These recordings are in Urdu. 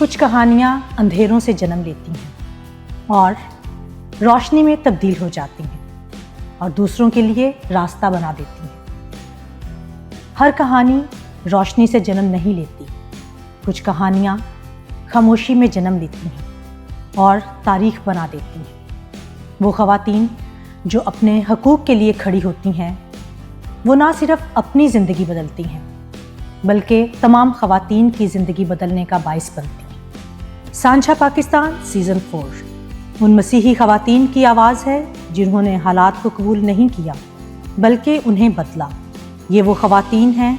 کچھ کہانیاں اندھیروں سے جنم لیتی ہیں اور روشنی میں تبدیل ہو جاتی ہیں اور دوسروں کے لیے راستہ بنا دیتی ہیں۔ ہر کہانی روشنی سے جنم نہیں لیتی، کچھ کہانیاں خاموشی میں جنم لیتی ہیں اور تاریخ بنا دیتی ہیں۔ وہ خواتین جو اپنے حقوق کے لیے کھڑی ہوتی ہیں، وہ نہ صرف اپنی زندگی بدلتی ہیں بلکہ تمام خواتین کی زندگی بدلنے کا باعث بنتی ہیں۔ سانجھا پاکستان سیزن 4 ان مسیحی خواتین کی آواز ہے جنہوں نے حالات کو قبول نہیں کیا بلکہ انہیں بدلا۔ یہ وہ خواتین ہیں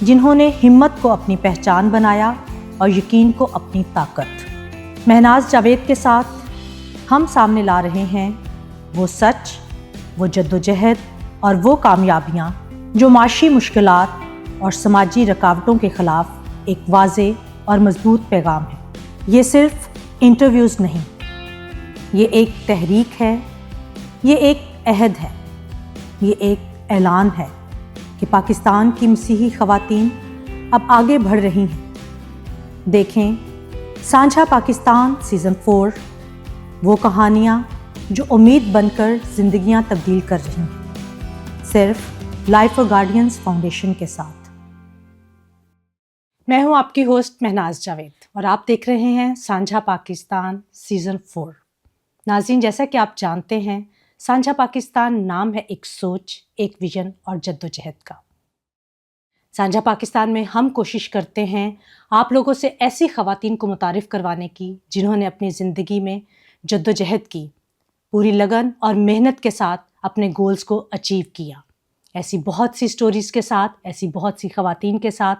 جنہوں نے ہمت کو اپنی پہچان بنایا اور یقین کو اپنی طاقت۔ مہناز جاوید کے ساتھ ہم سامنے لا رہے ہیں وہ سچ، وہ جدوجہد اور وہ کامیابیاں جو معاشی مشکلات اور سماجی رکاوٹوں کے خلاف ایک واضح اور مضبوط پیغام ہے۔ یہ صرف انٹرویوز نہیں، یہ ایک تحریک ہے، یہ ایک عہد ہے، یہ ایک اعلان ہے کہ پاکستان کی مسیحی خواتین اب آگے بڑھ رہی ہیں۔ دیکھیں سانجھا پاکستان سیزن 4، وہ کہانیاں جو امید بن کر زندگیاں تبدیل کر رہی ہیں، صرف لائف فار گارڈینز فاؤنڈیشن کے ساتھ۔ میں ہوں آپ کی ہوسٹ مہناز جاوید اور آپ دیکھ رہے ہیں سانجھا پاکستان سیزن 4۔ ناظرین، جیسا کہ آپ جانتے ہیں، سانجھا پاکستان نام ہے ایک سوچ، ایک ویژن اور جدوجہد کا۔ سانجھا پاکستان میں ہم کوشش کرتے ہیں آپ لوگوں سے ایسی خواتین کو متعارف کروانے کی جنہوں نے اپنی زندگی میں جدوجہد کی، پوری لگن اور محنت کے ساتھ اپنے گولز کو اچیو کیا۔ ایسی بہت سی سٹوریز کے ساتھ، ایسی بہت سی خواتین کے ساتھ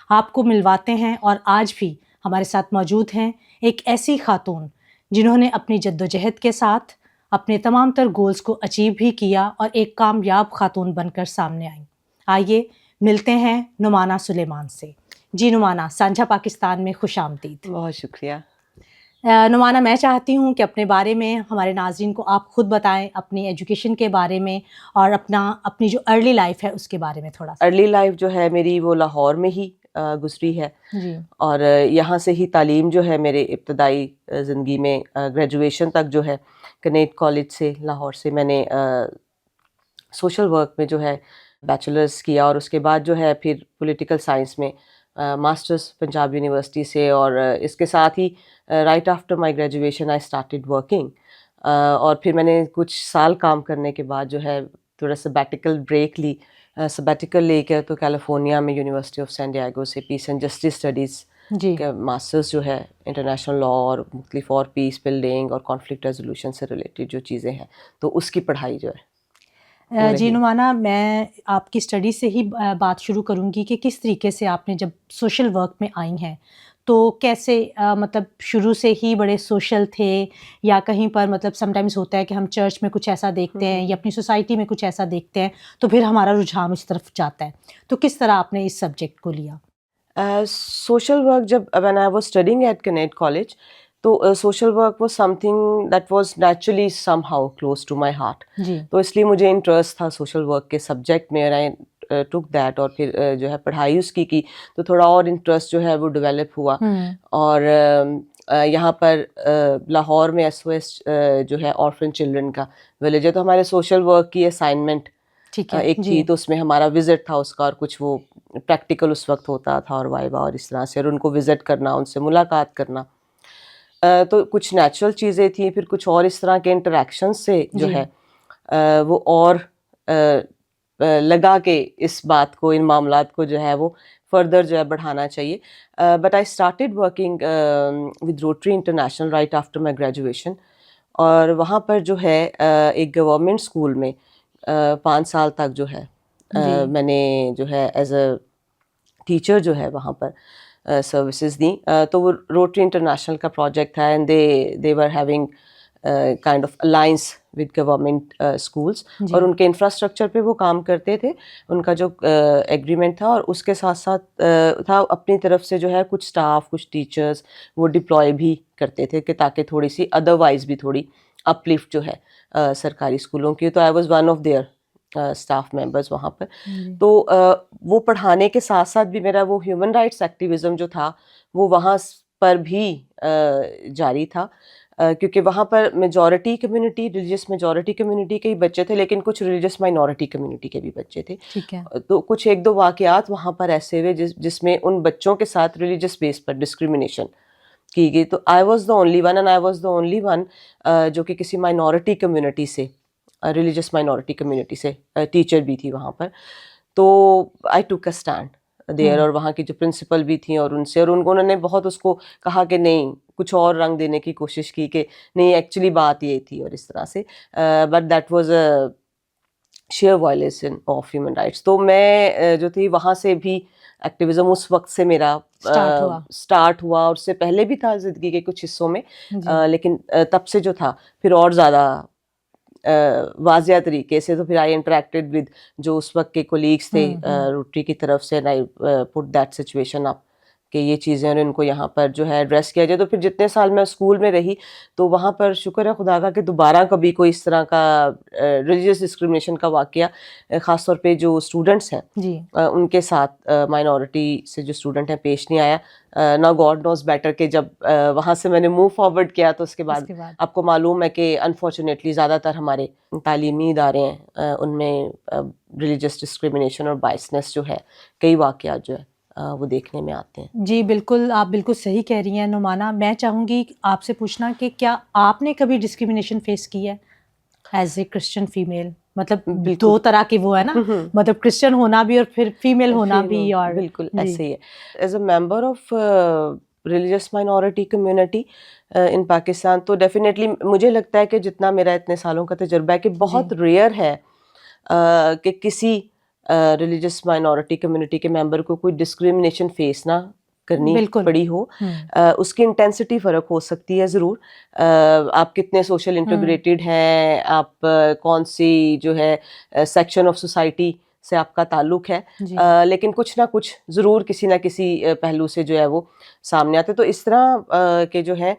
آپ کو ملواتے ہیں، اور آج بھی ہمارے ساتھ موجود ہیں ایک ایسی خاتون جنہوں نے اپنی جدوجہد کے ساتھ اپنے تمام تر گولز کو اچیو بھی کیا اور ایک کامیاب خاتون بن کر سامنے آئیں۔ آئیے ملتے ہیں نعمانہ سلیمان سے۔ جی نعمانہ، سانجھا پاکستان میں خوش آمدید۔ بہت شکریہ۔ نعمانہ، میں چاہتی ہوں کہ اپنے بارے میں ہمارے ناظرین کو آپ خود بتائیں، اپنی ایجوکیشن کے بارے میں اور اپنی جو ارلی لائف ہے اس کے بارے میں تھوڑا سا۔ ارلی لائف جو ہے میری وہ لاہور میں ہی گزری ہے، جی، اور یہاں سے ہی تعلیم جو ہے میرے ابتدائی زندگی میں گریجویشن تک جو ہے کنیٹ کالج سے، لاہور سے میں نے سوشل ورک میں جو ہے بیچلرز کیا، اور اس کے بعد جو ہے پھر پولیٹیکل سائنس میں ماسٹرز پنجاب یونیورسٹی سے، اور اس کے ساتھ ہی right after my graduation I started working, اور پھر میں نے کچھ سال کام کرنے کے بعد جو ہے تھوڑا سبیٹیکل بریک لی، سبیٹیکل لے کر تو کیلیفورنیا میں یونیورسٹی آف سین ڈیاگو سے پیس اینڈ جسٹس اسٹڈیز جی، کا ماسٹرز جو ہے انٹرنیشنل لا اور مختلف اور پیس بلڈنگ اور کانفلکٹ ریزولوشن سے ریلیٹڈ جو چیزیں ہیں، تو اس کی پڑھائی جو ہے۔ جی نعمانہ، میں آپ کی اسٹڈی سے ہی بات شروع کروں گی کہ کس طریقے سے آپ نے جب سوشل ورک میں آئی ہیں تو کیسے مطلب شروع سے ہی بڑے سوشل تھے، یا کہیں پر مطلب سم ٹائمز ہوتا ہے کہ ہم چرچ میں کچھ ایسا دیکھتے ہیں یا اپنی سوسائٹی میں کچھ ایسا دیکھتے ہیں تو پھر ہمارا رجحان اس طرف جاتا ہے، تو کس طرح آپ نے اس سبجیکٹ کو لیا؟ سوشل ورک جب when I was studying at Connect College تو social work was something that was naturally somehow close to my heart, جی، تو اس لیے مجھے انٹرسٹ تھا سوشل ورک کے سبجیکٹ میں، اور I took that، اور پھر جو ہے پڑھائی اس کی تو تھوڑا اور انٹرسٹ جو ہے وہ ڈیولپ ہوا، اور یہاں پر لاہور میں ایس او ایس جو ہے آرفن چلڈرن کا ولیج ہے، تو ہمارے سوشل ورک کی اسائنمنٹ ایک تھی، تو اس میں ہمارا وزٹ تھا اس کا، اور کچھ وہ پریکٹیکل اس وقت ہوتا تھا اور وائوا اور اس طرح سے، اور ان کو وزٹ کرنا، ان سے ملاقات کرنا، تو کچھ نیچرل چیزیں تھیں، پھر کچھ اور اس طرح کے انٹریکشن سے جو ہے وہ اور لگا کہ اس بات کو، ان معاملات کو جو ہے وہ فردر جو ہے بڑھانا چاہیے۔ But I started working with Rotary international right after my graduation, اور وہاں پر جو ہے ایک گورنمنٹ اسکول میں 5 سال تک جو ہے میں نے جو ہے ایز اے ٹیچر جو ہے وہاں پر سروسز دیں، تو وہ روٹری انٹرنیشنل کا پروجیکٹ تھا، and they were having kind of alliance with government schools, اور ان کے انفراسٹرکچر پہ وہ کام کرتے تھے، ان کا جو ایگریمنٹ تھا، اور اس کے ساتھ ساتھ تھا اپنی طرف سے جو ہے کچھ اسٹاف، کچھ ٹیچرز وہ ڈپلوائے بھی کرتے تھے کہ تاکہ تھوڑی سی ادروائز بھی تھوڑی اپ لفٹ جو ہے سرکاری اسکولوں کی، تو I was one of their staff members وہاں پر۔ تو وہ پڑھانے کے ساتھ ساتھ بھی میرا وہ ہیومن رائٹس ایکٹیویزم جو تھا وہ وہاں پر بھی جاری تھا، کیونکہ وہاں پر majority community, religious majority community کے ہی بچے تھے، لیکن کچھ ریلیجس مائنورٹی کمیونٹی کے بھی بچے تھے. ٹھیک ہے. تو کچھ ایک دو واقعات وہاں پر ایسے ہوئے جس میں ان بچوں کے ساتھ ریلیجس بیس پر ڈسکریمنیشن کی گئی. تو I was the only one, and I was the only one جو کہ کسی مائنورٹی کمیونٹی سے، ریلیجس مائنورٹی کمیونٹی سے ٹیچر بھی تھی وہاں پر. تو آئی ٹوک اے اسٹینڈ دیر، اور وہاں کی جو پرنسپل بھی تھیں اور ان سے، اور انہوں نے بہت اس کو کہا کہ نہیں، کچھ اور رنگ دینے کی کوشش کی کہ نہیں ایکچولی بات یہ تھی اور اس طرح سے. But that was a share violation of human rights. تو میں جو تھی وہاں سے بھی ایکٹیویزم اس وقت سے میرا اسٹارٹ ہوا، اور اس سے پہلے بھی تھا زندگی کے کچھ حصوں میں، لیکن تب سے جو تھا پھر اور زیادہ واضح طریقے سے. تو پھر آئی انٹریکٹیڈ ود جو اس وقت کے کولیگس تھے روٹری کی طرف سے، and I put that situation up کہ یہ چیزیں اور ان کو یہاں پر جو ہے ایڈریس کیا جائے. تو پھر جتنے سال میں اسکول میں رہی تو وہاں پر شکر ہے خدا کا کہ دوبارہ کبھی کوئی اس طرح کا ریلیجیس ڈسکریمنیشن کا واقعہ خاص طور پہ جو اسٹوڈنٹس ہیں ان کے ساتھ، مائنورٹی سے جو اسٹوڈنٹ ہیں، پیش نہیں آیا. نا گاڈ نوز بیٹر کہ جب وہاں سے میں نے موو فارورڈ کیا تو اس کے بعد آپ کو معلوم ہے کہ انفارچونیٹلی زیادہ تر ہمارے تعلیمی ادارے ہیں ان میں ریلیجیس ڈسکریمنیشن اور بائسنس جو ہے کئی واقعات جو ہے وہ دیکھنے میں آتے ہیں. جی بالکل، آپ بالکل صحیح کہہ رہی ہیں نعمانہ. میں چاہوں گی آپ سے پوچھنا کہ کیا آپ نے کبھی ڈسکریمنیشن فیس کی ہے ایز اے کرسچن فیمیل؟ مطلب دو طرح کے وہ ہے نا، مطلب کرسچن ہونا بھی اور پھر فیمیل ہونا بھی. اور بالکل ایسے ہی ہے. As a member of religious minority community in Pakistan, تو ڈیفینیٹلی مجھے لگتا ہے کہ جتنا میرا اتنے سالوں کا تجربہ ہے کہ بہت ریئر ہے کہ کسی ریلیجیس مائنورٹی کمیونٹی کے ممبر کو کوئی ڈسکریمنیشن فیس نہ کرنی پڑی ہو. اس کی انٹینسٹی فرق ہو سکتی ہے ضرور، آپ کتنے سوشل انٹیگریٹڈ ہیں، آپ کون سی جو ہے سیکشن آف سوسائٹی سے آپ کا تعلق ہے، لیکن کچھ نہ کچھ ضرور کسی نہ کسی پہلو سے جو ہے وہ سامنے آتے. تو اس طرح کہ جو ہے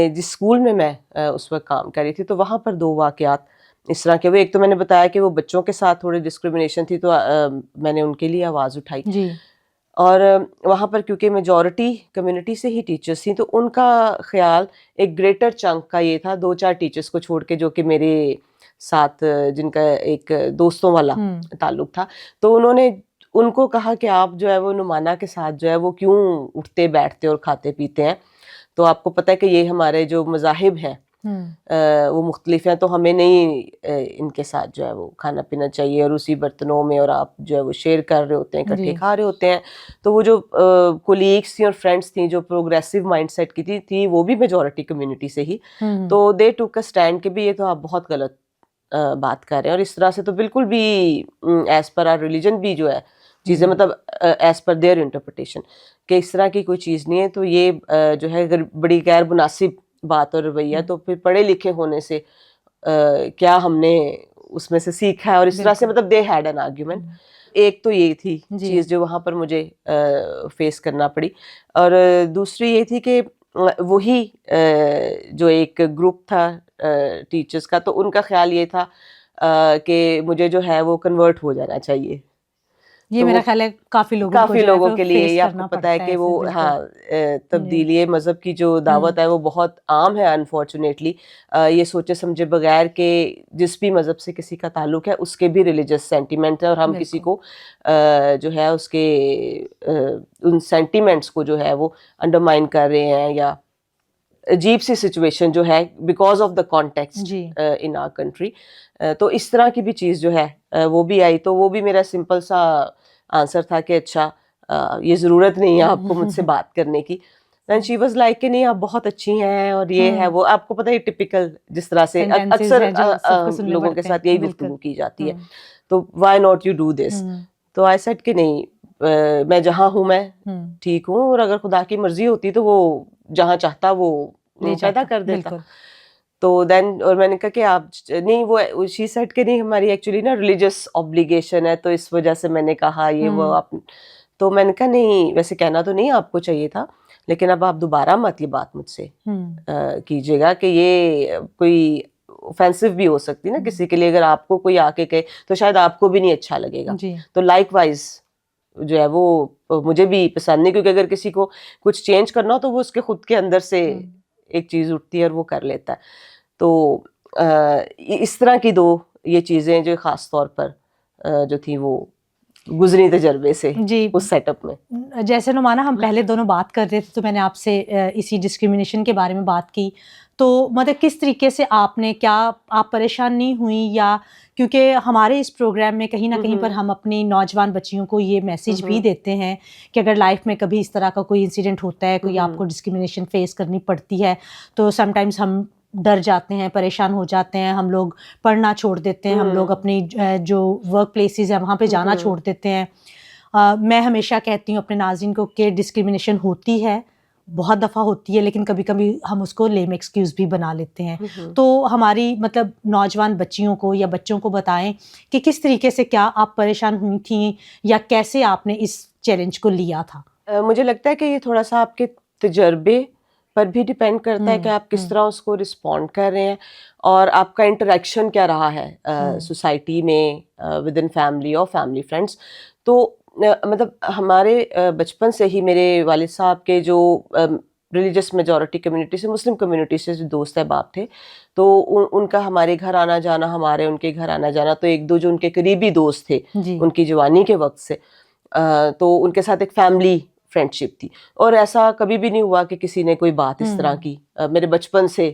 جس اسکول میں اس وقت کام کر رہی تھی تو وہاں پر دو واقعات اس طرح کے ہوئے. ایک تو میں نے بتایا کہ وہ بچوں کے ساتھ تھوڑی ڈسکریمنیشن تھی، تو میں نے ان کے لیے آواز اٹھائی. اور وہاں پر کیونکہ میجورٹی کمیونٹی سے ہی ٹیچرس تھیں تو ان کا خیال ایک گریٹر چنک کا یہ تھا، دو چار ٹیچرس کو چھوڑ کے جو کہ میرے ساتھ جن کا ایک دوستوں والا تعلق تھا، تو انہوں نے ان کو کہا کہ آپ جو ہے وہ نعمانہ کے ساتھ جو ہے وہ کیوں اٹھتے بیٹھتے اور کھاتے پیتے ہیں، تو آپ کو پتہ ہے کہ یہ ہمارے جو مذاہب ہیں وہ مختلف ہیں، تو ہمیں نہیں ان کے ساتھ جو ہے وہ کھانا پینا چاہیے، اور اسی برتنوں میں، اور آپ جو ہے وہ شیئر کر رہے ہوتے ہیں، اکٹھے کھا رہے ہوتے ہیں. تو وہ جو کولیگس تھیں اور فرینڈس تھیں جو پروگریسو مائنڈ سیٹ کی تھی وہ بھی میجورٹی کمیونٹی سے ہی، تو دے ٹوک اے اسٹینڈ کہ بھی یہ تو آپ بہت غلط بات کر رہے ہیں، اور اس طرح سے تو بالکل بھی ایز پر آر ریلیجن بھی جو ہے چیزیں، مطلب ایز پر دیئر انٹرپریٹیشن کہ اس طرح کی کوئی چیز نہیں ہے. تو یہ جو ہے بڑی غیر مناسب بات اور رویہ، تو پھر پڑھے لکھے ہونے سے کیا ہم نے اس میں سے سیکھا ہے، اور اس طرح سے مطلب دے ہیڈ این آرگیومنٹ. ایک تو یہ تھی چیز جو وہاں پر مجھے فیس کرنا پڑی، اور دوسری یہ تھی کہ وہی جو ایک گروپ تھا ٹیچرس کا، تو ان کا خیال یہ تھا کہ مجھے جو ہے وہ کنورٹ ہو جانا چاہیے. یہ میرا خیال ہے کافی لوگوں کے لیے یہ آپ کو پتہ ہے کہ وہ تبدیلی مذہب کی جو دعوت ہے وہ بہت عام ہے انفارچونیٹلی، یہ سوچے سمجھے بغیر کہ جس بھی مذہب سے کسی کا تعلق ہے اس کے بھی ریلیجس سینٹیمنٹ ہے، اور ہم کسی کو جو ہے اس کے ان سینٹیمنٹس کو جو ہے وہ انڈرمائن کر رہے ہیں، یا عجیب سی سچویشن جو ہے because of the context in our country. تو اس طرح کی بھی چیز جو ہے وہ بھی آئی. تو وہ بھی میرا سمپل سا آنسر تھا کہ اچھا یہ ضرورت نہیں ہے آپ کو مجھ سے بات کرنے کی. اینڈ شی واز لائک کہ نہیں آپ بہت اچھی ہیں، اور یہ ہے وہ، آپ کو پتہ ہے ٹپیکل جس طرح سے اکثر لوگوں کے ساتھ یہی گفتگو کی جاتی ہے، تو why not you do this. تو آئی سیڈ کہ نہیں، میں جہاں ہوں میں ٹھیک ہوں، اور اگر خدا کی مرضی ہوتی تو وہ جہاں چاہتا وہ پیدا کر دیتا. تو دین، اور میں نے کہا کہ آپ نہیں، وہ شی سیڈ کہ نہیں ہماری ایکچولی نا ریلیجیس اوبلیگیشن ہے، تو اس وجہ سے میں نے کہا یہ وہ آپ. تو میں نے کہا نہیں، ویسے کہنا تو نہیں آپ کو چاہیے تھا، لیکن اب آپ دوبارہ مت یہ بات مجھ سے کیجیے گا کہ یہ کوئی اوفینسو بھی ہو سکتی نا کسی کے لیے، اگر آپ کو کوئی آ کے کہے تو شاید آپ کو بھی نہیں اچھا لگے گا. تو لائک وائز جو ہے وہ مجھے بھی پسند نہیں, کیونکہ اگر کسی کو کچھ چینج کرنا ہو تو وہ اس کے خود کے اندر سے ایک چیز اٹھتی ہے اور وہ کر لیتا ہے. تو اس طرح کی دو یہ چیزیں جو خاص طور پر جو تھی وہ گزری تجربے سے جی اس سیٹ اپ میں. جیسے نعمانہ ہم پہلے دونوں بات کر رہے تھے تو میں نے آپ سے اسی ڈسکریمنیشن کے بارے میں بات کی, تو مطلب کس طریقے سے آپ نے, کیا آپ پریشان نہیں ہوئیں, یا کیونکہ ہمارے اس پروگرام میں کہیں نہ کہیں پر ہم اپنی نوجوان بچیوں کو یہ میسیج بھی دیتے ہیں کہ اگر لائف میں کبھی اس طرح کا کوئی انسیڈنٹ ہوتا ہے, کوئی آپ کو ڈسکریمنیشن فیس کرنی پڑتی ہے, تو سم ٹائمز ہم ڈر جاتے ہیں, پریشان ہو جاتے ہیں, ہم لوگ پڑھنا چھوڑ دیتے ہیں, ہم لوگ اپنی جو ورک پلیسز ہیں وہاں پہ جانا چھوڑ دیتے ہیں. میں ہمیشہ کہتی ہوں اپنے ناظرین کو کہ ڈسکریمنیشن ہوتی ہے, بہت دفعہ ہوتی ہے, لیکن کبھی کبھی ہم اس کو لیم ایکسکیوز بھی بنا لیتے ہیں. تو ہماری مطلب نوجوان بچیوں کو یا بچوں کو بتائیں کہ کس طریقے سے, کیا آپ پریشان ہوئی تھیں یا کیسے آپ نے اس چیلنج کو لیا تھا؟ مجھے لگتا ہے کہ یہ تھوڑا سا آپ کے تجربے پر بھی ڈیپینڈ کرتا ہے کہ آپ کس طرح اس کو رسپونڈ کر رہے ہیں, اور آپ کا انٹریکشن کیا رہا ہے سوسائٹی میں ود ان فیملی اور فیملی فرینڈس. تو مطلب ہمارے بچپن سے ہی میرے والد صاحب کے جو ریلیجس میجورٹی کمیونٹی سے, مسلم کمیونٹی سے جو دوست احباب تھے, تو ان کا ہمارے گھر آنا جانا, ہمارے ان کے گھر آنا جانا, تو ایک دو جو ان کے قریبی دوست تھے ان کی جوانی کے وقت سے, تو ان کے ساتھ ایک فیملی فرینڈ شپ تھی. اور ایسا کبھی بھی نہیں ہوا کہ کسی نے کوئی بات اس طرح کی میرے بچپن سے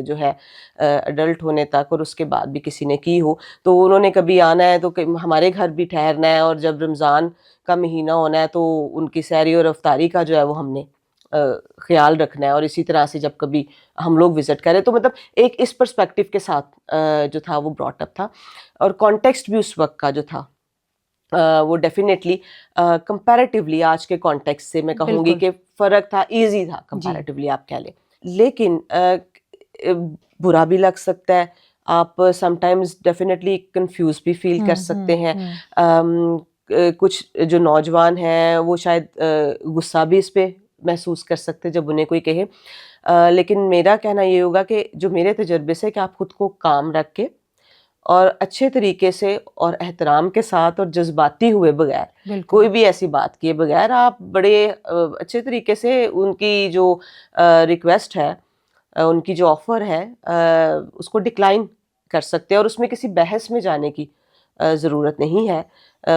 جو ہے اڈلٹ ہونے تک, اور اس کے بعد بھی کسی نے کی ہو. تو انہوں نے کبھی آنا ہے تو ہمارے گھر بھی ٹھہرنا ہے, اور جب رمضان کا مہینہ ہونا ہے تو ان کی سحری اور افطاری کا جو ہے وہ ہم نے خیال رکھنا ہے, اور اسی طرح سے جب کبھی ہم لوگ وزٹ کریں تو مطلب ایک اس پرسپیکٹو کے ساتھ جو تھا وہ براٹ اپ تھا. اور کانٹیکسٹ بھی اس وقت کا جو تھا وہ ڈیفینیٹلی کمپیریٹیولی آج کے کانٹیکسٹ سے میں کہوں گی کہ فرق تھا, ایزی تھا کمپیریٹیولی آپ کہہ لیں. لیکن برا بھی لگ سکتا ہے, آپ سم ٹائمز ڈیفینیٹلی کنفیوز بھی فیل کر سکتے ہیں. کچھ جو نوجوان ہیں وہ شاید غصہ بھی اس پہ محسوس کر سکتے جب انہیں کوئی کہے. لیکن میرا کہنا یہ ہوگا کہ جو میرے تجربے سے, کہ آپ خود کو کام رکھ کے اور اچھے طریقے سے اور احترام کے ساتھ اور جذباتی ہوئے بغیر, کوئی بھی ایسی بات کیے بغیر, آپ بڑے اچھے طریقے سے ان کی جو ریکویسٹ ہے, ان کی جو آفر ہے, اس کو ڈکلائن کر سکتے ہیں, اور اس میں کسی بحث میں جانے کی ضرورت نہیں ہے.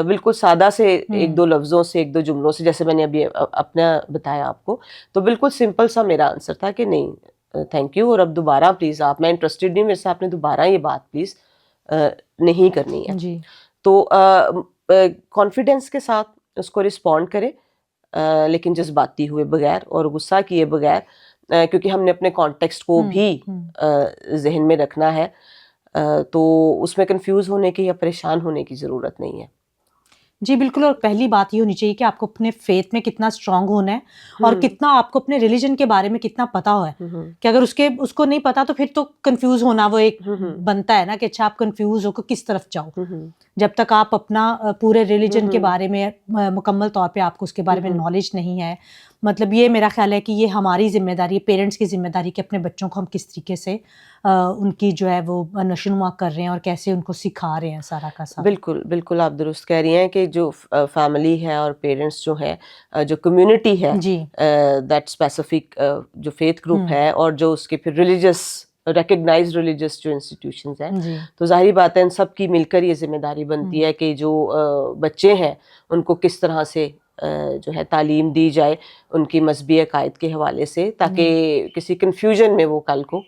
بالکل سادہ سے ایک دو لفظوں سے, ایک دو جملوں سے, جیسے میں نے ابھی اپنا بتایا آپ کو, تو بالکل سمپل سا میرا آنسر تھا کہ نہیں تھینک یو, اور اب دوبارہ پلیز آپ, میں انٹرسٹڈ نہیں, میرے سے آپ نے دوبارہ یہ بات پلیز نہیں کرنی ہے. جی. تو کانفیڈنس کے ساتھ اس کو رسپونڈ کرے, لیکن جذباتی ہوئے بغیر اور غصہ کیے بغیر, کیونکہ ہم نے اپنے کانٹیکسٹ کو بھی ذہن میں رکھنا ہے. تو اس میں کنفیوز ہونے کی یا پریشان ہونے کی ضرورت نہیں ہے. جی بالکل. اور پہلی بات یہ ہونی چاہیے کہ آپ کو اپنے فیتھ میں کتنا اسٹرانگ ہونا ہے, اور کتنا آپ کو اپنے ریلیجن کے بارے میں کتنا پتا ہوا ہے, کہ اگر اس کو نہیں پتا تو پھر تو کنفیوز ہونا وہ ایک بنتا ہے نا, کہ اچھا آپ کنفیوز ہو کہ کس طرف جاؤ. جب تک آپ اپنا پورے ریلیجن کے بارے میں مکمل طور پہ آپ کو اس کے بارے میں نالج نہیں ہے, مطلب یہ میرا خیال ہے کہ یہ ہماری ذمہ داری ہے, پیرنٹس کی ذمہ داری, کہ اپنے بچوں کو ہم کس طریقے سے ان کی جو ہے وہ نشوونما کر رہے ہیں اور کیسے ان کو سکھا رہے ہیں سارا کا سارا. بالکل بالکل آپ درست کہہ رہی ہیں کہ جو فیملی ہے اور پیرنٹس جو ہیں, جو کمیونٹی ہے, دیٹ اسپیسیفک جو فیتھ گروپ ہے, اور جو اس کے پھر ریلیجس ریکگنائز ریلیجس جو انسٹیٹیوشنز ہیں, تو ظاہری بات ہے ان سب کی مل کر یہ ذمہ داری بنتی ہے کہ جو بچے ہیں ان کو کس طرح سے جو ہے تعلیم دی جائے ان کی مذہبی عقائد کے حوالے سے, تاکہ کسی کنفیوژن میں وہ کل کو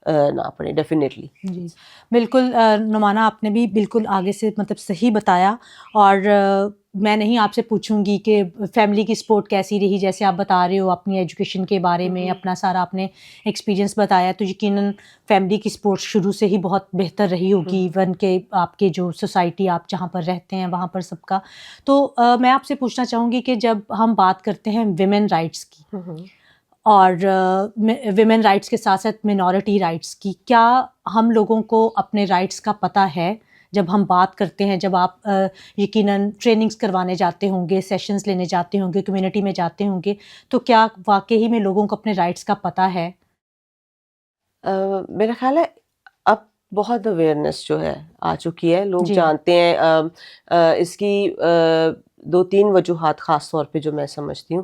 نہ پڑے. ڈیفینیٹلی. جی بالکل. نعمانہ آپ نے بھی بالکل آگے سے مطلب صحیح بتایا, اور میں نہیں آپ سے پوچھوں گی کہ فیملی کی سپورٹ کیسی رہی, جیسے آپ بتا رہے ہو اپنی ایجوکیشن کے بارے میں اپنا سارا آپ نے ایکسپیرینس بتایا, تو یقیناً فیملی کی سپورٹ شروع سے ہی بہت بہتر رہی ہوگی, ایون کہ آپ کے جو سوسائٹی آپ جہاں پر رہتے ہیں وہاں پر سب کا. تو میں آپ سے پوچھنا چاہوں گی کہ جب ہم بات کرتے ہیں ویمن رائٹس کی, اور ویمن رائٹس کے ساتھ ساتھ منورٹی رائٹس کی, کیا ہم لوگوں کو اپنے رائٹس کا پتہ ہے؟ جب ہم بات کرتے ہیں, جب آپ یقیناً ٹریننگز کروانے جاتے ہوں گے, سیشنز لینے جاتے ہوں گے, کمیونٹی میں جاتے ہوں گے, تو کیا واقعی میں لوگوں کو اپنے رائٹس کا پتہ ہے؟ میرا خیال ہے اب بہت اویئرنیس جو ہے آ چکی ہے, لوگ جانتے ہیں. اس کی دو تین وجوہات خاص طور پہ جو میں سمجھتی ہوں.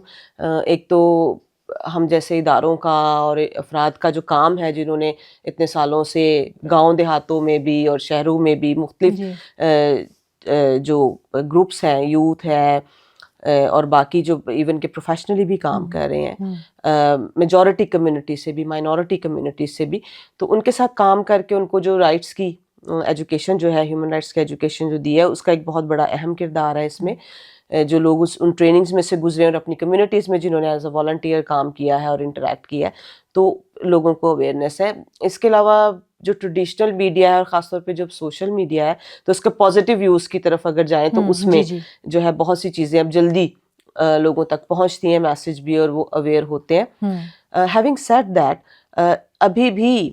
ایک تو ہم جیسے اداروں کا اور افراد کا جو کام ہے جنہوں نے اتنے سالوں سے گاؤں دیہاتوں میں بھی اور شہروں میں بھی مختلف جو گروپس ہیں، یوتھ ہے اور باقی جو ایون کہ پروفیشنلی بھی کام کر رہے ہیں میجورٹی کمیونٹی سے بھی، مائنورٹی کمیونٹی سے بھی، تو ان کے ساتھ کام کر کے ان کو جو رائٹس کی ایجوکیشن جو ہے، ہیومن رائٹس کی ایجوکیشن جو دی ہے، اس کا ایک بہت بڑا اہم کردار ہے اس میں. جو لوگ ان ٹریننگز میں سے گزرے اور اپنی کمیونٹیز میں جنہوں نے ایز اے والنٹیئر کام کیا ہے اور انٹریکٹ کیا ہے، تو لوگوں کو اویئرنیس ہے. اس کے علاوہ جو ٹریڈیشنل میڈیا ہے اور خاص طور پہ جب سوشل میڈیا ہے، تو اس کا پازیٹیو یوز کی طرف اگر جائیں تو اس میں جو ہے بہت سی چیزیں اب جلدی لوگوں تک پہنچتی ہیں، میسج بھی، اور وہ اویئر ہوتے ہیں. ہیونگ سیڈ دیٹ، ابھی بھی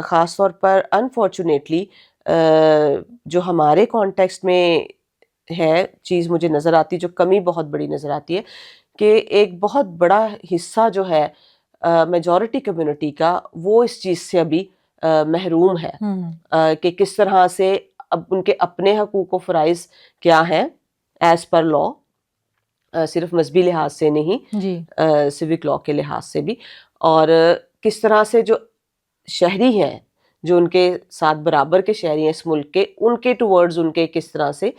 خاص طور پر انفارچونیٹلی جو ہمارے کانٹیکسٹ میں ہے چیز مجھے نظر آتی، جو کمی بہت بڑی نظر آتی ہے، کہ ایک بہت بڑا حصہ جو ہے میجورٹی کمیونٹی کا، وہ اس چیز سے ابھی محروم ہے کہ کس طرح سے اب ان کے اپنے حقوق و فرائض کیا ہیں ایز پر لا، صرف مذہبی لحاظ سے نہیں، سیوک لا کے لحاظ سے بھی، اور کس طرح سے جو شہری ہیں، جو ان کے ساتھ برابر کے شہری ہیں اس ملک کے، ان کے ٹورڈز ان کے کس طرح سے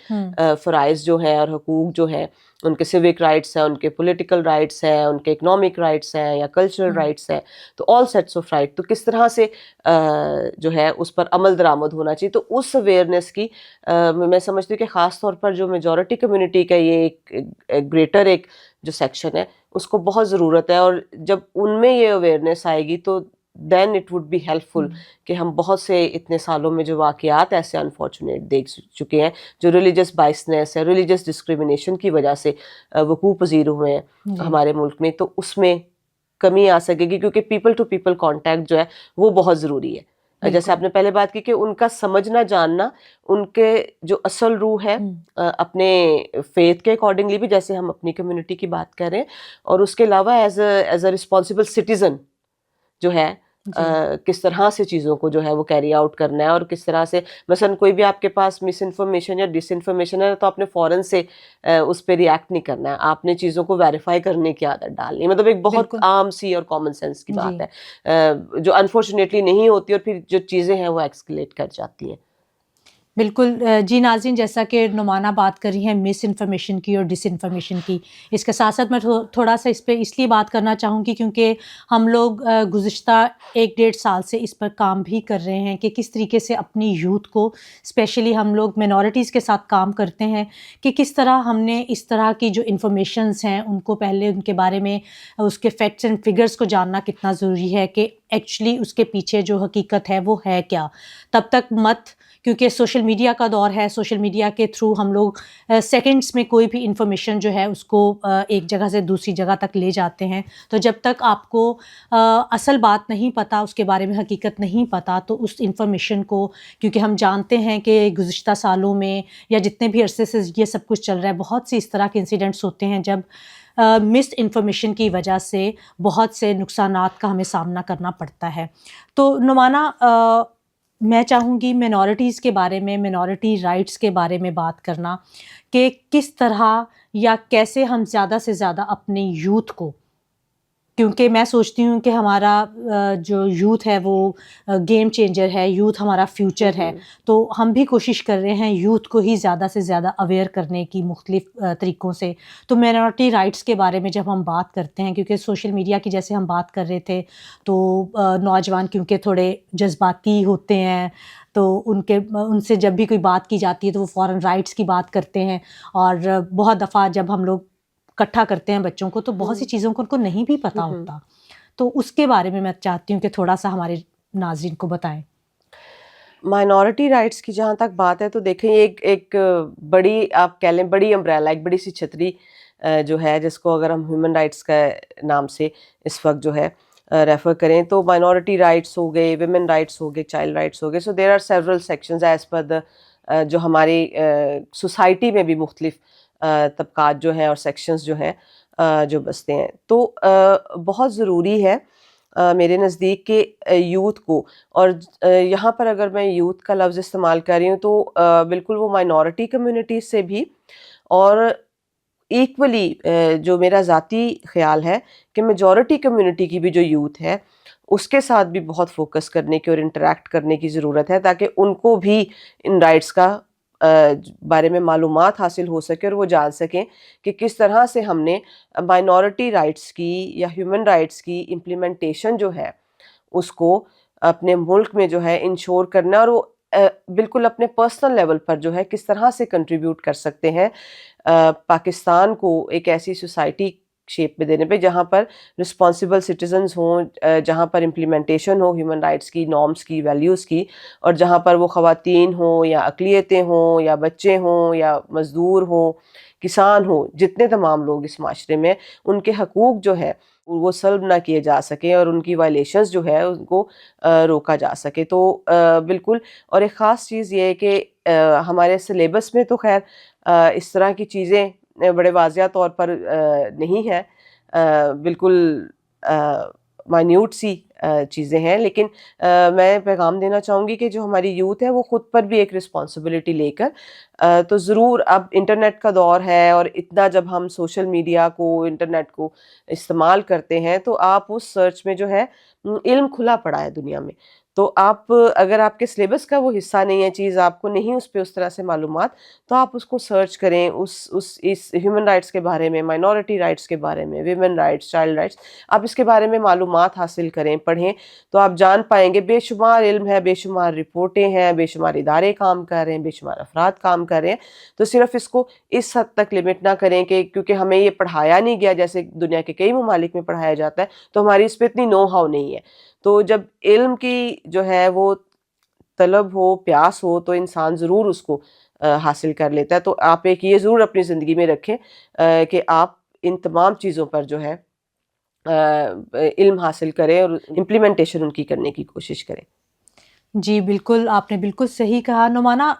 فرائض جو ہیں اور حقوق جو ہیں، ان کے سیوک رائٹس ہیں، ان کے پولیٹیکل رائٹس ہیں، ان کے اکنامک رائٹس ہیں یا کلچرل رائٹس ہیں، تو آل سیٹس آف رائٹ، تو کس طرح سے جو ہے اس پر عمل درآمد ہونا چاہیے. تو اس اویئرنیس کی میں سمجھتی ہوں کہ خاص طور پر جو میجورٹی کمیونٹی کا یہ ایک گریٹر ایک جو سیکشن ہے، اس کو بہت ضرورت ہے. اور جب ان میں یہ اویئرنیس آئے گی تو then it would be helpful کہ ہم بہت سے اتنے سالوں میں جو واقعات ایسے انفارچونیٹ دیکھ چکے ہیں، جو ریلیجس بائسنس ہے، ریلیجس ڈسکریمنیشن کی وجہ سے وقوع پذیر ہوئے ہیں ہمارے ملک میں، تو اس میں کمی آ سکے گی، کیونکہ پیپل ٹو پیپل کانٹیکٹ جو ہے وہ بہت ضروری ہے. جیسے آپ نے پہلے بات کی کہ ان کا سمجھنا جاننا، ان کے جو اصل روح ہے اپنے فیتھ کے اکارڈنگلی بھی، جیسے ہم اپنی کمیونٹی کی بات کر رہے ہیں، اور اس کے علاوہ ایز اے رسپانسبل سٹیزن جو ہے کس طرح سے چیزوں کو جو ہے وہ کیری آؤٹ کرنا ہے، اور کس طرح سے مثلا کوئی بھی آپ کے پاس مس انفارمیشن یا ڈس انفارمیشن ہے تو آپ نے فوراً سے اس پہ ریئیکٹ نہیں کرنا ہے، آپ نے چیزوں کو ویریفائی کرنے کی عادت ڈالنی ہے. مطلب ایک بہت عام سی اور کامن سینس کی بات ہے جو انفارچونیٹلی نہیں ہوتی، اور پھر جو چیزیں ہیں وہ ایکسکلیٹ کر جاتی ہیں. بالکل جی ناظرین، جیسا کہ نعمانہ بات کر رہی ہیں مس انفارمیشن کی اور ڈس انفارمیشن کی، اس کے ساتھ ساتھ میں تھوڑا سا اس پہ اس لیے بات کرنا چاہوں گی کیونکہ ہم لوگ گزشتہ 1-1.5 سال سے اس پر کام بھی کر رہے ہیں کہ کس طریقے سے اپنی یوتھ کو، اسپیشلی ہم لوگ مینورٹیز کے ساتھ کام کرتے ہیں، کہ کس طرح ہم نے اس طرح کی جو انفارمیشنز ہیں ان کو پہلے ان کے بارے میں اس کے فیکٹس اینڈ فگرز کو جاننا کتنا ضروری ہے، کہ ایکچولی اس کے پیچھے جو حقیقت ہے وہ ہے کیا. تب تک مت، کیونکہ سوشل میڈیا کا دور ہے، سوشل میڈیا کے تھرو ہم لوگ سیکنڈس میں کوئی بھی انفارمیشن جو ہے اس کو ایک جگہ سے دوسری جگہ تک لے جاتے ہیں. تو جب تک آپ کو اصل بات نہیں پتہ، اس کے بارے میں حقیقت نہیں پتہ، تو اس انفارمیشن کو، کیونکہ ہم جانتے ہیں کہ گزشتہ سالوں میں یا جتنے بھی عرصے سے یہ سب کچھ چل رہا ہے، بہت سی اس طرح کے انسیڈنٹس ہوتے ہیں جب مس انفارمیشن کی وجہ سے بہت سے نقصانات کا ہمیں سامنا کرنا پڑتا ہے. تو نعمانہ، میں چاہوں گی مینورٹیز کے بارے میں، مینورٹی رائٹس کے بارے میں بات کرنا، کہ کس طرح یا کیسے ہم زیادہ سے زیادہ اپنے یوتھ کو، کیونکہ میں سوچتی ہوں کہ ہمارا جو یوتھ ہے وہ گیم چینجر ہے، یوتھ ہمارا فیوچر ہے، تو ہم بھی کوشش کر رہے ہیں یوتھ کو ہی زیادہ سے زیادہ اویئر کرنے کی مختلف طریقوں سے. تو مینورٹی رائٹس کے بارے میں جب ہم بات کرتے ہیں، کیونکہ سوشل میڈیا کی جیسے ہم بات کر رہے تھے، تو نوجوان کیونکہ تھوڑے جذباتی ہوتے ہیں، تو ان سے جب بھی کوئی بات کی جاتی ہے تو وہ فوراً رائٹس کی بات کرتے ہیں، اور بہت دفعہ جب ہم لوگ اکٹھا کرتے ہیں بچوں کو تو بہت سی چیزوں کو ان کو نہیں بھی پتہ ہوتا. تو اس کے بارے میں چاہتی ہوں کہ تھوڑا سا ہمارے ناظرین کو بتائیں. مائنورٹی رائٹس کی جہاں تک بات ہے تو دیکھیں ایک بڑی، آپ کہہ لیں بڑی امبریلا، ایک بڑی سی چھتری جو ہے، جس کو اگر ہم ہیومن رائٹس کا نام سے اس وقت جو ہے ریفر کریں، تو مائنورٹی رائٹس ہو گئے، ویمن رائٹس ہو گئے، چائلڈ رائٹس ہو گئے. So there are several sections as per the جو ہماری سوسائٹی میں بھی مختلف طبقات جو ہیں اور سیکشنز جو ہیں جو بستے ہیں. تو بہت ضروری ہے میرے نزدیک کہ یوتھ کو، اور یہاں پر اگر میں یوتھ کا لفظ استعمال کر رہی ہوں تو بالکل وہ مائنورٹی کمیونٹی سے بھی، اور ایکولی جو میرا ذاتی خیال ہے کہ میجورٹی کمیونٹی کی بھی جو یوتھ ہے اس کے ساتھ بھی بہت فوکس کرنے کی اور انٹریکٹ کرنے کی ضرورت ہے تاکہ ان کو بھی ان رائٹس کا بارے میں معلومات حاصل ہو سکے اور وہ جان سکیں کہ کس طرح سے ہم نے مائنورٹی رائٹس کی یا ہیومن رائٹس کی امپلیمنٹیشن جو ہے اس کو اپنے ملک میں جو ہے انشور کرنا، اور وہ بالکل اپنے پرسنل لیول پر جو ہے کس طرح سے کنٹریبیوٹ کر سکتے ہیں پاکستان کو ایک ایسی سوسائٹی شیپ میں دینے پہ جہاں پر رسپانسبل سٹیزنز ہوں، جہاں پر امپلیمنٹیشن ہو ہیومن رائٹس کی، نارمس کی، ویلیوز کی، اور جہاں پر وہ خواتین ہوں یا اقلیتیں ہوں یا بچے ہوں یا مزدور ہوں، کسان ہوں، جتنے تمام لوگ اس معاشرے میں، ان کے حقوق جو ہے وہ سلب نہ کیے جا سکیں اور ان کی وائلیشنز جو ہے ان کو روکا جا سکے۔ تو بالکل، اور ایک خاص چیز یہ ہے کہ ہمارے سلیبس میں تو خیر اس طرح کی چیزیں بڑے واضح طور پر نہیں ہیں، بالکل مائنیوٹ سی چیزیں ہیں، لیکن میں پیغام دینا چاہوں گی کہ جو ہماری یوتھ ہے وہ خود پر بھی ایک رسپانسبلٹی لے کر تو ضرور، اب انٹرنیٹ کا دور ہے اور اتنا جب ہم سوشل میڈیا کو، انٹرنیٹ کو استعمال کرتے ہیں تو آپ اس سرچ میں جو ہے علم کھلا پڑا ہے دنیا میں، تو آپ اگر آپ کے سلیبس کا وہ حصہ نہیں ہے چیز، آپ کو نہیں اس پہ اس طرح سے معلومات، تو آپ اس کو سرچ کریں، اس ہیومن رائٹس کے بارے میں، مائنورٹی رائٹس کے بارے میں، ویمن رائٹس، چائلڈ رائٹس، آپ اس کے بارے میں معلومات حاصل کریں، پڑھیں، تو آپ جان پائیں گے بے شمار علم ہے، بے شمار رپورٹیں ہیں، بے شمار ادارے کام کر رہے ہیں، بے شمار افراد کام کر رہے ہیں، تو صرف اس کو اس حد تک لمٹ نہ کریں کہ کیونکہ ہمیں یہ پڑھایا نہیں گیا جیسے دنیا کے کئی ممالک میں پڑھایا جاتا ہے تو ہماری اس پہ اتنی نو ہاؤ نہیں ہے۔ تو جب علم کی جو ہے وہ طلب ہو، پیاس ہو، تو انسان ضرور اس کو حاصل کر لیتا ہے۔ تو آپ ایک یہ ضرور اپنی زندگی میں رکھیں کہ آپ ان تمام چیزوں پر جو ہے علم حاصل کریں اور امپلیمنٹیشن ان کی کرنے کی کوشش کریں۔ جی بالکل، آپ نے بالکل صحیح کہا نعمانہ۔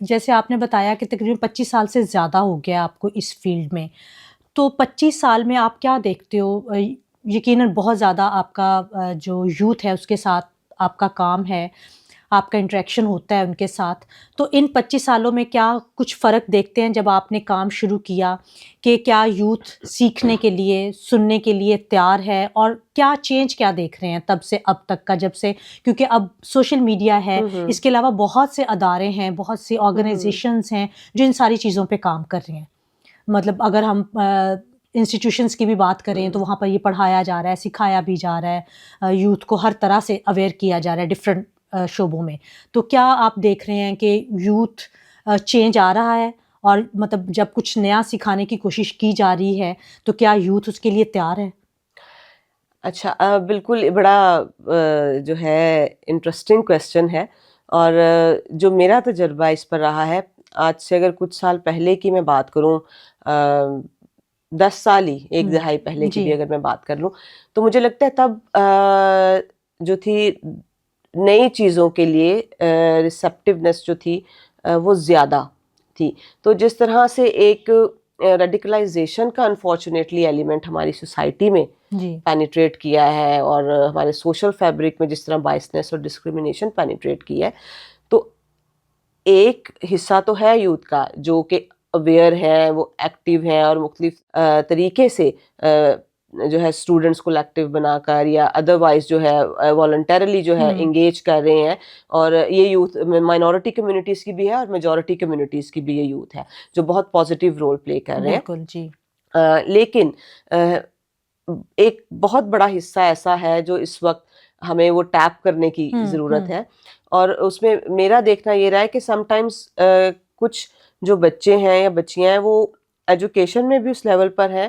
جیسے آپ نے بتایا کہ تقریباً 25 سال سے زیادہ ہو گیا آپ کو اس فیلڈ میں، تو 25 سال میں آپ کیا دیکھتے ہو؟ یقیناً بہت زیادہ آپ کا جو یوتھ ہے اس کے ساتھ آپ کا کام ہے، آپ کا انٹریکشن ہوتا ہے ان کے ساتھ، تو ان 25 سالوں میں کیا کچھ فرق دیکھتے ہیں جب آپ نے کام شروع کیا کہ کیا یوتھ سیکھنے کے لیے، سننے کے لیے تیار ہے، اور کیا چینج کیا دیکھ رہے ہیں تب سے اب تک کا، جب سے، کیونکہ اب سوشل میڈیا ہے، اس کے علاوہ بہت سے ادارے ہیں، بہت سی آرگنائزیشنز ہیں جو ان ساری چیزوں پہ کام کر رہے ہیں۔ مطلب اگر ہم انسٹیٹیوشنس کی بھی بات کریں تو وہاں پر یہ پڑھایا جا رہا ہے، سکھایا بھی جا رہا ہے، یوتھ کو ہر طرح سے اویئر کیا جا رہا ہے ڈفرینٹ شعبوں میں۔ تو کیا آپ دیکھ رہے ہیں کہ یوتھ چینج آ رہا ہے، اور مطلب جب کچھ نیا سکھانے کی کوشش کی جا رہی ہے تو کیا یوتھ اس کے لیے تیار ہے؟ اچھا، بالکل بڑا جو ہے انٹرسٹنگ کویسچن ہے، اور جو میرا تجربہ اس پر رہا ہے، آج سے اگر کچھ سال پہلے کی میں بات کروں، 10 سال ہی، ایک دہائی پہلے کی بھی اگر میں بات کر لوں، تو مجھے لگتا ہے تب جو تھی نئی چیزوں کے لیے ریسیپٹیونیس جو تھی وہ زیادہ تھی۔ تو جس طرح سے ایک ریڈیکلائزیشن کا انفارچونیٹلی ایلیمنٹ ہماری سوسائٹی میں پینیٹریٹ کیا ہے، اور ہمارے سوشل فیبرک میں جس طرح بائسنس اور ڈسکریمنیشن پینیٹریٹ کی ہے، تو ایک حصہ تو ہے یوتھ کا جو کہ اویئر ہے، وہ ایکٹیو ہیں، اور مختلف طریقے سے جو ہے اسٹوڈنٹس کو ایکٹیو بنا کر یا ادروائز جو ہے والنٹیرلی جو ہے انگیج کر رہے ہیں، اور یہ یوتھ مائنورٹی کمیونٹیز کی بھی ہے اور میجورٹی کمیونٹیز کی بھی یہ یوتھ ہے جو بہت پازیٹیو رول پلے کر رہے ہیں۔ بالکل جی۔ لیکن ایک بہت بڑا حصہ ایسا ہے جو اس وقت ہمیں وہ ٹیپ کرنے کی ضرورت ہے، اور اس میں میرا دیکھنا یہ رہا ہے کہ سم ٹائمز کچھ جو بچے ہیں یا بچیاں ہیں وہ ایجوکیشن میں بھی اس لیول پر ہیں،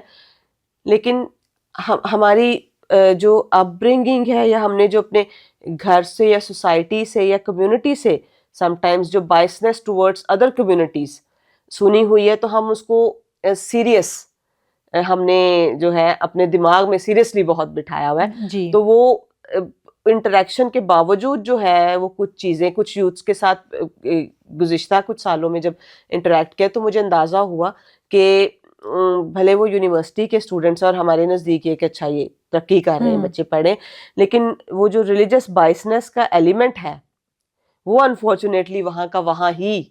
لیکن ہماری جو اپ برنگنگ ہے، یا ہم نے جو اپنے گھر سے یا سوسائٹی سے یا کمیونٹی سے سم ٹائمز جو بائسنس ٹورڈز ادر کمیونٹیز سنی ہوئی ہے، تو ہم اس کو سیریس، ہم نے جو ہے اپنے دماغ میں سیریسلی بہت بٹھایا ہوا ہے، تو وہ انٹریکشن کے باوجود جو ہے وہ کچھ چیزیں، کچھ یوتھس کے ساتھ گزشتہ کچھ سالوں میں جب انٹریکٹ کیا تو مجھے اندازہ ہوا کہ بھلے وہ یونیورسٹی کے اسٹوڈنٹس اور ہمارے نزدیک ایک اچھا یہ ترقی کر رہے ہیں، بچے پڑھیں، لیکن وہ جو ریلیجس بائسنس کا ایلیمنٹ ہے وہ انفارچونیٹلی وہاں کا وہاں ہی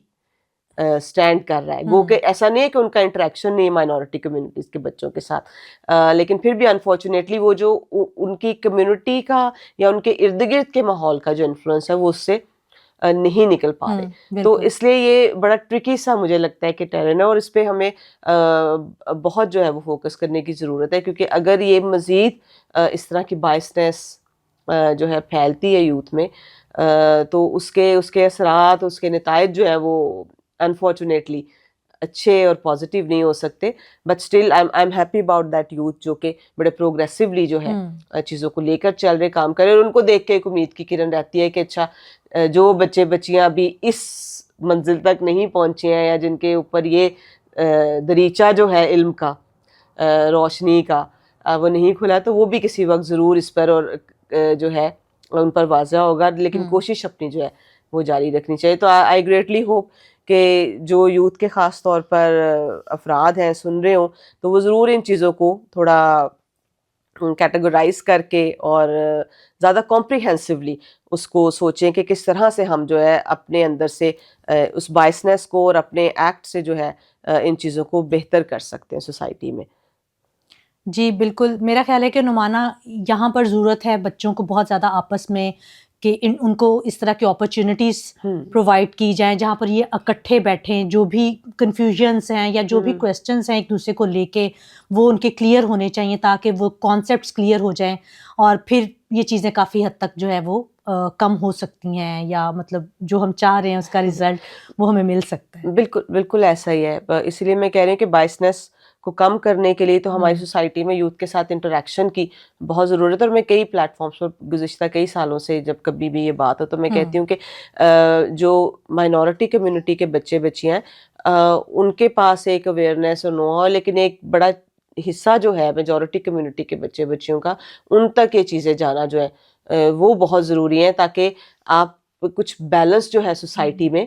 اسٹینڈ کر رہا ہے. گو کہ ایسا نہیں ہے کہ ان کا انٹریکشن نہیں ہے مائنورٹی کمیونٹیز کے بچوں کے ساتھ, لیکن پھر بھی انفارچونیٹلی وہ جو ان کی کمیونٹی کا یا ان کے ارد گرد کے ماحول کا جو انفلوئنس ہے وہ اس سے نہیں نکل پا رہے. تو اس لیے یہ بڑا ٹرکی سا مجھے لگتا ہے کہ ٹیرن ہے, اور اس پہ ہمیں بہت جو ہے وہ فوکس کرنے کی ضرورت ہے, کیونکہ اگر یہ مزید اس طرح کی بائسنس جو ہے پھیلتی ہے یوتھ میں, تو اس کے اثرات, اس کے نتائج جو ہے وہ انفارچونیٹلی اچھے اور پازیٹیو نہیں ہو سکتے. But still I am happy about that youth جو کہ بڑے پروگریسولی جو ہے چیزوں کو لے کر چل رہے, کام کر رہے, اور ان کو دیکھ کے ایک امید کی کرن رہتی ہے کہ اچھا جو بچے بچیاں ابھی اس منزل تک نہیں پہنچے ہیں, یا جن کے اوپر یہ دریچہ جو ہے علم کا, روشنی کا, وہ نہیں کھلا, تو وہ بھی کسی وقت ضرور اس پر اور جو ہے ان پر واضح ہوگا. لیکن کوشش اپنی جو ہے وہ جاری رکھنی چاہیے. تو آئی گریٹلی ہوپ کہ جو یوتھ کے خاص طور پر افراد ہیں سن رہے ہوں, تو وہ ضرور ان چیزوں کو تھوڑا کیٹیگرائز کر کے اور زیادہ کمپریہنسولی اس کو سوچیں کہ کس طرح سے ہم جو ہے اپنے اندر سے اس بائسنس کو اور اپنے ایکٹ سے جو ہے ان چیزوں کو بہتر کر سکتے ہیں سوسائٹی میں. جی بالکل, میرا خیال ہے کہ نعمانہ یہاں پر ضرورت ہے بچوں کو بہت زیادہ آپس میں کہ ان کو اس طرح کی اپرچونیٹیز پرووائڈ کی جائیں جہاں پر یہ اکٹھے بیٹھیں, جو بھی کنفیوژنس ہیں یا جو بھی کویسچنس ہیں ایک دوسرے کو لے کے وہ ان کے کلیئر ہونے چاہیے, تاکہ وہ کانسیپٹس کلیئر ہو جائیں, اور پھر یہ چیزیں کافی حد تک جو ہے وہ کم ہو سکتی ہیں, یا مطلب جو ہم چاہ رہے ہیں اس کا رزلٹ وہ ہمیں مل سکتا ہے. بالکل بالکل ایسا ہی ہے. اسی لیے میں کہہ رہی ہوں کہ بائسنس کو کم کرنے کے لیے تو ہماری سوسائٹی میں یوتھ کے ساتھ انٹریکشن کی بہت ضرورت ہے. اور میں کئی پلیٹ فارمس پر گزشتہ کئی سالوں سے جب کبھی بھی یہ بات ہو تو میں کہتی ہوں کہ جو مائنورٹی کمیونٹی کے بچے بچیاں ہیں ان کے پاس ایک اویئرنیس اور نو ہاؤ, لیکن ایک بڑا حصہ جو ہے میجورٹی کمیونٹی کے بچے بچیوں کا, ان تک یہ چیزیں جانا جو ہے وہ بہت ضروری ہیں, تاکہ آپ کچھ بیلنس جو ہے سوسائٹی میں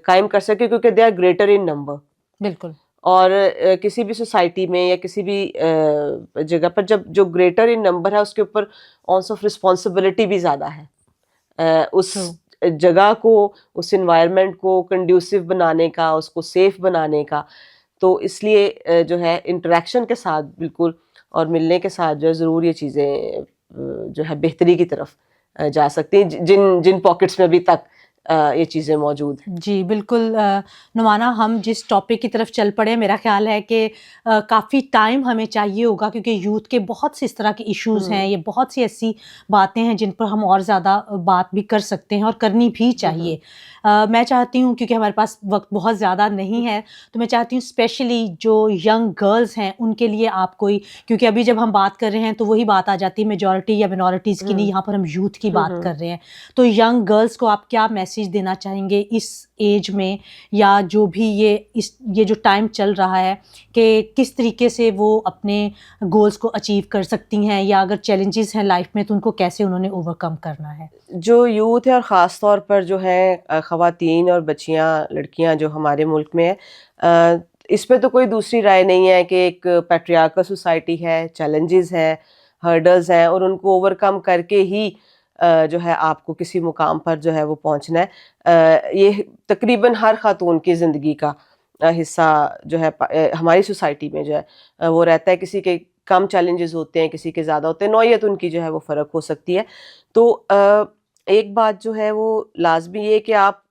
قائم کر سکے, کیونکہ they are greater in number. بالکل. اور کسی بھی سوسائٹی میں یا کسی بھی جگہ پر جب جو گریٹر ان نمبر ہے اس کے اوپر اونس آف رسپانسبلٹی بھی زیادہ ہے, اس جگہ کو, اس انوائرمنٹ کو کنڈیوسو بنانے کا, اس کو سیف بنانے کا. تو اس لیے جو ہے انٹریکشن کے ساتھ بالکل اور ملنے کے ساتھ جو ہے ضرور یہ چیزیں جو ہے بہتری کی طرف جا سکتی ہیں, جن پاکٹس میں ابھی تک یہ چیزیں موجود ہیں. جی بالکل. نعمانہ, ہم جس ٹاپک کی طرف چل پڑے, میرا خیال ہے کہ کافی ٹائم ہمیں چاہیے ہوگا, کیونکہ یوتھ کے بہت سے اس طرح کے ایشوز ہیں, یہ بہت سی ایسی باتیں ہیں جن پر ہم اور زیادہ بات بھی کر سکتے ہیں اور کرنی بھی چاہیے. میں چاہتی ہوں, کیونکہ ہمارے پاس وقت بہت زیادہ نہیں ہے, تو میں چاہتی ہوں اسپیشلی جو ینگ گرلز ہیں ان کے لیے آپ کوئی, کیونکہ ابھی جب ہم بات کر رہے ہیں تو وہی بات آ جاتی ہے میجورٹی یا منورٹیز کی نہیں, یہاں پر ہم یوتھ کی بات کر رہے ہیں. تو ینگ گرلز کو آپ کیا میسیج دینا چاہیں گے اس ایج میں, یا جو بھی یہ جو ٹائم چل رہا ہے, کہ کس طریقے سے وہ اپنے گولز کو اچیو کر سکتی ہیں, یا اگر چیلنجز ہیں لائف میں تو ان کو کیسے انہوں نے اوور کم کرنا ہے؟ جو یوتھ ہے اور خاص طور پر جو ہے خواتین اور بچیاں, لڑکیاں جو ہمارے ملک میں ہیں, اس پہ تو کوئی دوسری رائے نہیں ہے کہ ایک پیٹریارکل سوسائٹی ہے, چیلنجز ہیں, ہرڈلز ہیں, اور ان کو اوور کم کر کے ہی جو ہے آپ کو کسی مقام پر جو ہے وہ پہنچنا ہے. یہ تقریباً ہر خاتون کی زندگی کا حصہ جو ہے ہماری سوسائٹی میں جو ہے وہ رہتا ہے. کسی کے کم چیلنجز ہوتے ہیں, کسی کے زیادہ ہوتے ہیں, نوعیت ان کی جو ہے وہ فرق ہو سکتی ہے. تو ایک بات جو ہے وہ لازمی یہ کہ آپ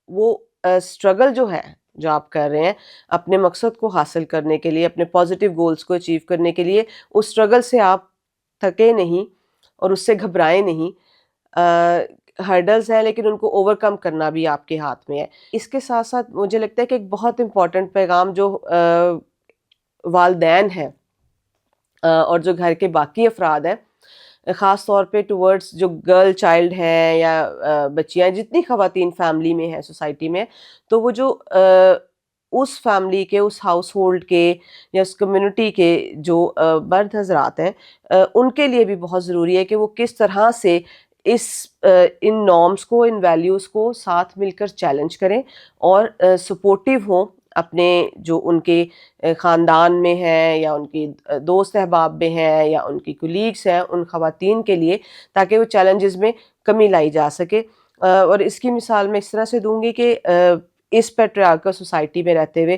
وہ اسٹرگل جو ہے جو آپ کر رہے ہیں اپنے مقصد کو حاصل کرنے کے لیے, اپنے پازیٹیو گولز کو اچیو کرنے کے لیے, اس اسٹرگل سے آپ تھکے نہیں اور اس سے گھبرائے نہیں. ہرڈلز ہیں لیکن ان کو اوور کم کرنا بھی آپ کے ہاتھ میں ہے. اس کے ساتھ ساتھ مجھے لگتا ہے کہ ایک بہت امپورٹنٹ پیغام جو والدین ہیں اور جو گھر کے باقی افراد ہیں, خاص طور پہ ٹورڈز جو گرل چائلڈ ہیں یا بچیاں, جتنی خواتین فیملی میں ہیں, سوسائٹی میں, تو وہ جو اس فیملی کے, اس ہاؤس ہولڈ کے یا اس کمیونٹی کے جو مرد حضرات ہیں, ان کے لیے بھی بہت ضروری ہے کہ وہ کس طرح سے ان نارمز کو, ان ویلیوز کو ساتھ مل کر چیلنج کریں اور سپورٹیو ہوں اپنے جو ان کے خاندان میں ہیں یا ان کی دوست احباب میں ہیں یا ان کی کولیگس ہیں, ان خواتین کے لیے, تاکہ وہ چیلنجز میں کمی لائی جا سکے. اور اس کی مثال میں اس طرح سے دوں گی کہ اس پیٹریارکل سوسائٹی میں رہتے ہوئے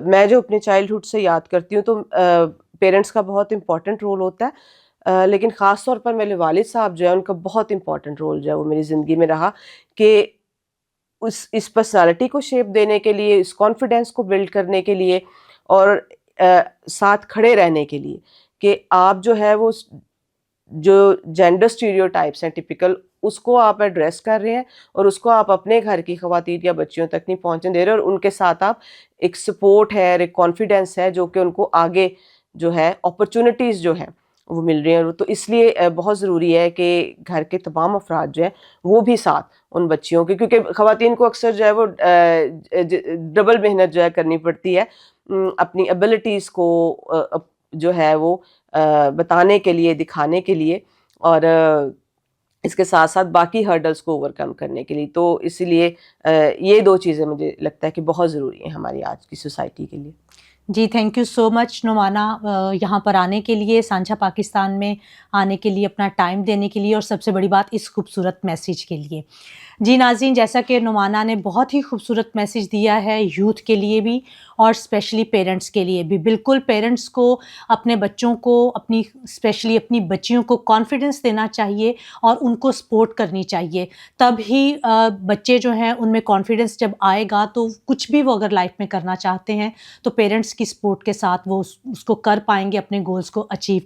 میں جو اپنے چائلڈہڈ سے یاد کرتی ہوں تو پیرنٹس کا بہت امپورٹنٹ رول ہوتا ہے، لیکن خاص طور پر میرے والد صاحب جو ہے ان کا بہت امپورٹنٹ رول جو ہے وہ میری زندگی میں رہا، کہ اس پرسنالٹی کو شیپ دینے کے لیے، اس کانفیڈینس کو بلڈ کرنے کے لیے، اور ساتھ کھڑے رہنے کے لیے کہ آپ جو ہے وہ جو جینڈر اسٹیریوٹائپس ہیں ٹپیکل، اس کو آپ ایڈریس کر رہے ہیں اور اس کو آپ اپنے گھر کی خواتین یا بچیوں تک نہیں پہنچنے دے رہے، اور ان کے ساتھ آپ ایک سپورٹ ہے، ایک کانفیڈینس ہے جو کہ ان کو آگے جو ہے اپرچونٹیز جو ہیں وہ مل رہی ہیں. تو اس لیے بہت ضروری ہے کہ گھر کے تمام افراد جو ہیں وہ بھی ساتھ ان بچیوں کے، کیونکہ خواتین کو اکثر جو ہے وہ ڈبل محنت جو ہے کرنی پڑتی ہے اپنی ایبلٹیز کو جو ہے وہ بتانے کے لیے، دکھانے کے لیے، اور اس کے ساتھ ساتھ باقی ہرڈلز کو اوور کم کرنے کے لیے. تو اسی لیے یہ دو چیزیں مجھے لگتا ہے کہ بہت ضروری ہیں ہماری آج کی سوسائٹی کے لیے. جی تھینک یو سو مچ نعمانہ، یہاں پر آنے کے لیے، سانجھا پاکستان میں آنے کے لیے، اپنا ٹائم دینے کے لیے، اور سب سے بڑی بات اس خوبصورت میسیج کے لیے. جی ناظرین، جیسا کہ نعمانہ نے بہت ہی خوبصورت میسیج دیا ہے یوتھ کے لیے بھی اور اسپیشلی پیرنٹس کے لیے بھی. بالکل پیرنٹس کو اپنے بچوں کو، اسپیشلی اپنی بچیوں کو کانفیڈنس دینا چاہیے اور ان کو سپورٹ کرنی چاہیے. تب ہی بچے جو ہیں ان میں کانفیڈنس جب آئے گا تو کچھ بھی وہ اگر لائف میں کرنا چاہتے ہیں تو پیرنٹس کی سپورٹ کے ساتھ وہ اس کو کر پائیں گے، اپنے گولز کو اچیو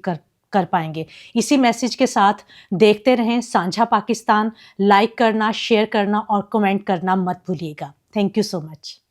کر پائیں گے. اسی میسیج کے ساتھ دیکھتے رہیں سانجھا پاکستان. لائک کرنا، شیئر کرنا اور کمنٹ کرنا مت بھولیے گا. Thank you so much.